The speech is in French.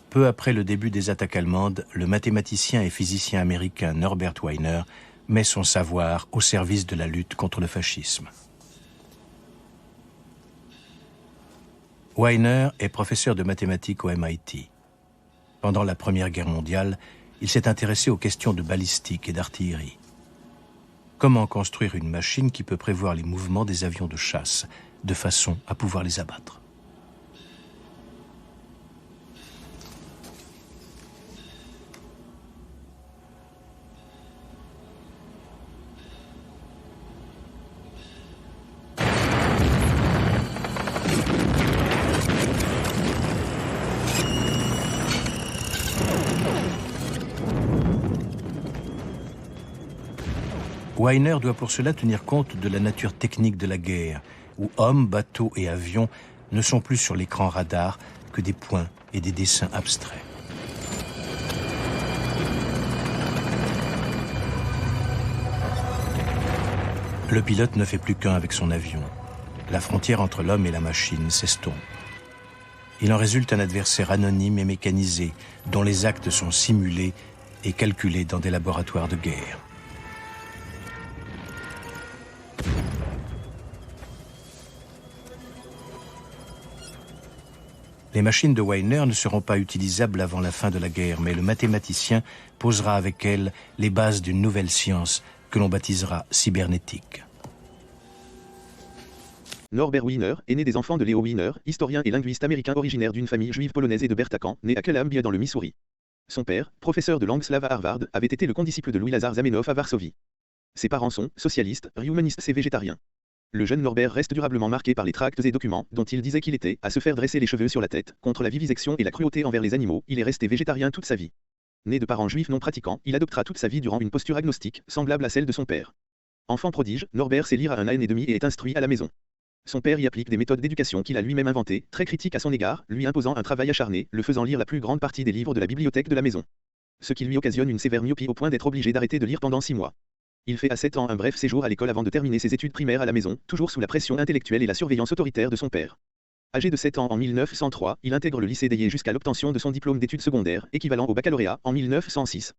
Peu après le début des attaques allemandes, le mathématicien et physicien américain Norbert Wiener met son savoir au service de la lutte contre le fascisme. Wiener est professeur de mathématiques au MIT. Pendant la Première Guerre mondiale, il s'est intéressé aux questions de balistique et d'artillerie. Comment construire une machine qui peut prévoir les mouvements des avions de chasse, de façon à pouvoir les abattre? Wiener doit pour cela tenir compte de la nature technique de la guerre, où hommes, bateaux et avions ne sont plus sur l'écran radar que des points et des dessins abstraits. Le pilote ne fait plus qu'un avec son avion. La frontière entre l'homme et la machine s'estompe. Il en résulte un adversaire anonyme et mécanisé, dont les actes sont simulés et calculés dans des laboratoires de guerre. Les machines de Wiener ne seront pas utilisables avant la fin de la guerre, mais le mathématicien posera avec elles les bases d'une nouvelle science que l'on baptisera cybernétique. Norbert Wiener est né des enfants de Leo Wiener, historien et linguiste américain originaire d'une famille juive polonaise et de Bertacan, né à Columbia dans le Missouri. Son père, professeur de langue slave à Harvard, avait été le condisciple de Louis Lazare Zamenhof à Varsovie. Ses parents sont socialistes, humanistes et végétariens. Le jeune Norbert reste durablement marqué par les tracts et documents dont il disait qu'il était à se faire dresser les cheveux sur la tête, contre la vivisection et la cruauté envers les animaux. Il est resté végétarien toute sa vie. Né de parents juifs non pratiquants, il adoptera toute sa vie durant une posture agnostique, semblable à celle de son père. Enfant prodige, Norbert sait lire à 1 an et demi et est instruit à la maison. Son père y applique des méthodes d'éducation qu'il a lui-même inventées, très critiques à son égard, lui imposant un travail acharné, le faisant lire la plus grande partie des livres de la bibliothèque de la maison. Ce qui lui occasionne une sévère myopie au point d'être obligé d'arrêter de lire pendant 6 mois. Il fait à 7 ans un bref séjour à l'école avant de terminer ses études primaires à la maison, toujours sous la pression intellectuelle et la surveillance autoritaire de son père. Âgé de 7 ans en 1903, il intègre le lycée d'Ayer jusqu'à l'obtention de son diplôme d'études secondaires, équivalent au baccalauréat, en 1906.